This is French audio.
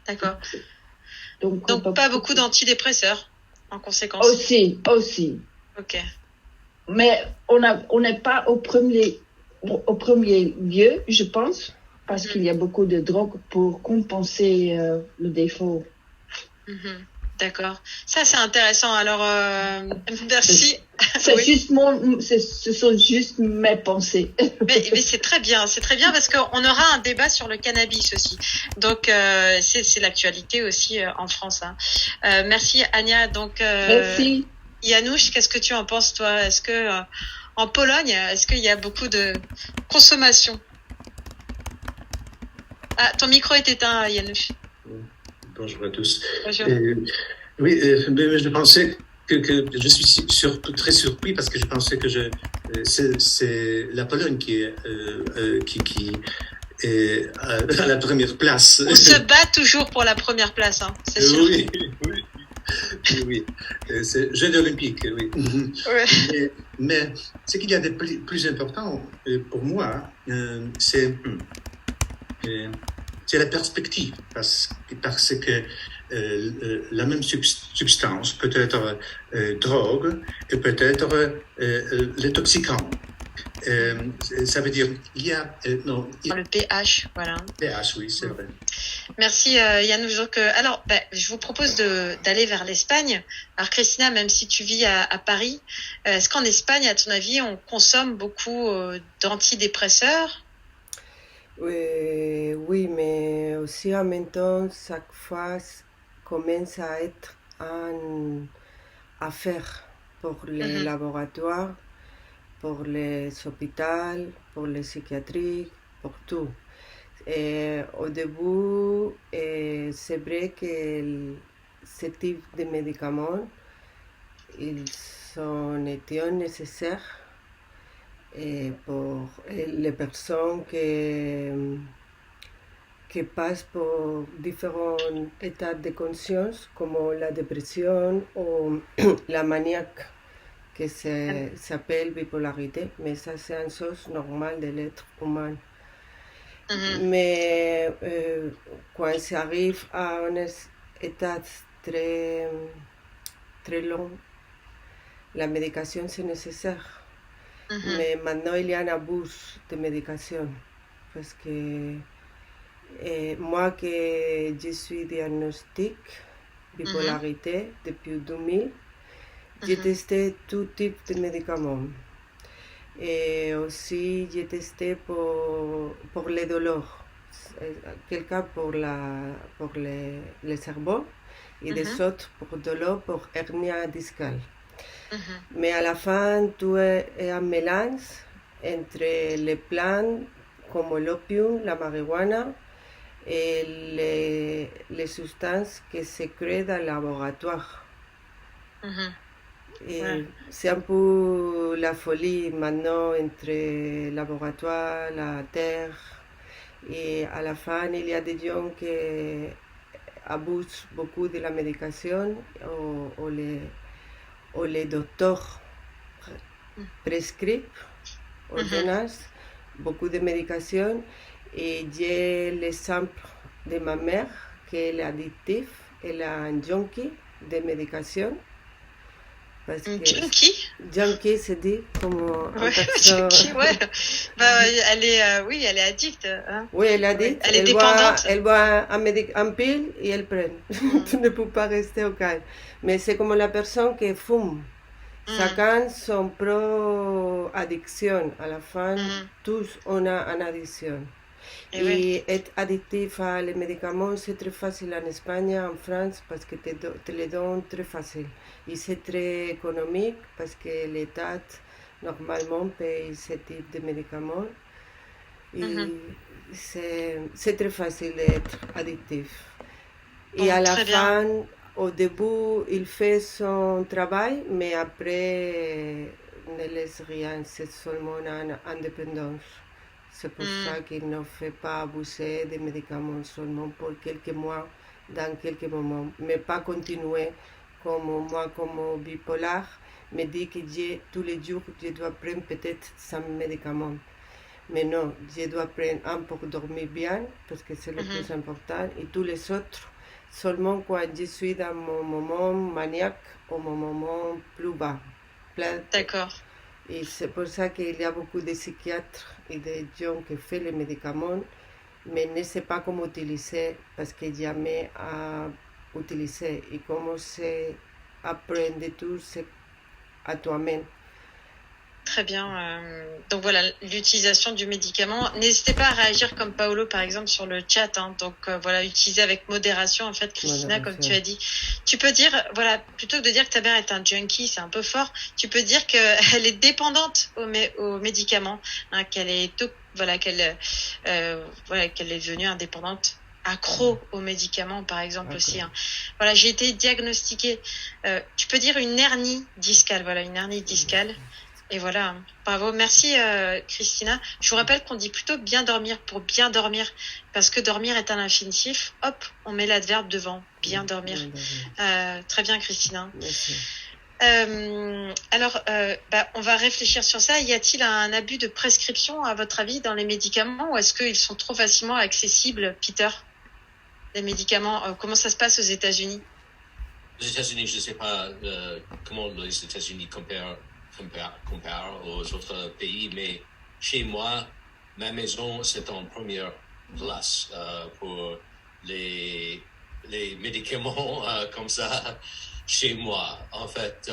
D'accord. Donc pas beaucoup d'antidépresseurs, en conséquence. Aussi. Ok. Mais on n'est pas au premier lieu, je pense, parce qu'il y a beaucoup de drogues pour compenser le défaut. D'accord. Ça, c'est intéressant. Alors, merci. Ce sont juste mes pensées. Mais c'est très bien parce qu'on aura un débat sur le cannabis aussi. Donc, c'est l'actualité aussi en France. Hein. Merci, Ania. Donc, Merci. Janusz, qu'est-ce que tu en penses, toi? Est-ce que en Pologne, est-ce qu'il y a beaucoup de consommation? Ah, ton micro est éteint, Janusz. Bonjour à tous. Bonjour. Oui, je pensais que je suis très surpris parce que je pensais que c'est la Pologne qui est à la première place. On se bat toujours pour la première place, hein, c'est sûr. Oui. C'est Jeux olympiques, oui. Ouais. Mais ce qu'il y a de plus important pour moi, c'est la perspective, parce que la même substance peut être drogue et peut être l'intoxicant. Ça veut dire il y a le pH, voilà. pH, oui, c'est vrai. Merci Janusz. Donc, alors, je vous propose d'aller vers l'Espagne. Alors Christina, même si tu vis à Paris, est-ce qu'en Espagne, à ton avis, on consomme beaucoup d'antidépresseurs? Oui, mais aussi en même temps, chaque fois commence à être une affaire pour les laboratoires, pour les hôpitaux, pour les psychiatriques, pour tout. Au début, c'est vrai que ce type de médicaments, ils étaient nécessaires pour les personnes qui passent por différents états de conscience, comme la dépression ou la maniaque, que s'appelle bipolarité, mais ça c'est une chose normale de l'être humain. Mais quand ça arrive à un état très, très long, la médication c'est nécessaire. Mais maintenant il y a un abus de médication, parce que moi que je suis diagnostique bipolarité depuis 2000, j'ai testé tout type de médicaments. Et aussi j'ai testé pour les douleurs, quelqu'un pour le cerveau et des autres pour douleur, pour hernie discale. Mais à la fin, tout est un mélange entre les plantes comme l'opium, la marijuana et les substances qui se créent dans le laboratoire. Et c'est un peu la folie maintenant entre le laboratoire, la terre. Et à la fin, il y a des gens qui abusent beaucoup de la médication ou les docteurs prescrivent, ordonnent beaucoup de médication. Et j'ai l'exemple de ma mère qui est addictive, elle a un junkie de médication. Parce que junkie se dit comme junkie, ouais. Elle est addicte. Hein. Oui, elle est addicte. Elle est dépendante. Elle boit un pile et elle prend. Tu ne peux pas rester au calme. Mais c'est comme la personne qui fume. Chacun son propre addiction. À la fin, tous on a une addiction. Et être addictif à les médicaments, c'est très facile en Espagne, en France, parce que te les donnent très facile. Et c'est très économique, parce que l'État, normalement, paye ce type de médicaments. Et c'est très facile d'être addictif. Et à la fin, au début, il fait son travail, mais après, ne laisse rien, c'est seulement une indépendance. C'est pour ça qu'il ne fait pas abuser des médicaments seulement pour quelques mois, dans quelques moments, mais pas continuer comme moi, comme bipolaire, me dit que tous les jours, je dois prendre peut-être 100 médicaments. Mais non, je dois prendre un pour dormir bien, parce que c'est le Mhm. plus important, et tous les autres, seulement quand je suis dans mon moment maniaque ou mon moment plus bas. D'accord. Et c'est pour ça qu'il y a beaucoup de psychiatres et de gens qui font les médicaments, mais ne savent pas comment utiliser, parce que jamais à utiliser. Et comment c'est apprendre tout c'est à toi-même. Très bien. Donc voilà, l'utilisation du médicament. N'hésitez pas à réagir comme Paolo, par exemple, sur le chat. Hein. Donc voilà, utiliser avec modération, en fait, Christina, comme tu as dit. Tu peux dire, voilà, plutôt que de dire que ta mère est un junkie, c'est un peu fort, tu peux dire qu'elle est dépendante aux médicaments, hein, qu'elle est, voilà, qu'elle est devenue indépendante, accro aux médicaments, par exemple, aussi. Hein. Voilà, j'ai été diagnostiquée, tu peux dire une hernie discale, voilà, une hernie discale. Et voilà, bravo, merci Christina. Je vous rappelle qu'on dit plutôt bien dormir pour bien dormir, parce que dormir est un infinitif. Hop, on met l'adverbe devant, bien dormir. Très bien Christina. Alors, on va réfléchir sur ça. Y a-t-il un abus de prescription, à votre avis, dans les médicaments, ou est-ce qu'ils sont trop facilement accessibles, Peter, les médicaments? Comment ça se passe aux États-Unis? Les États-Unis, je ne sais pas comment les États-Unis comparent aux autres pays, mais chez moi, ma maison, c'est en première place pour les médicaments comme ça chez moi. En fait,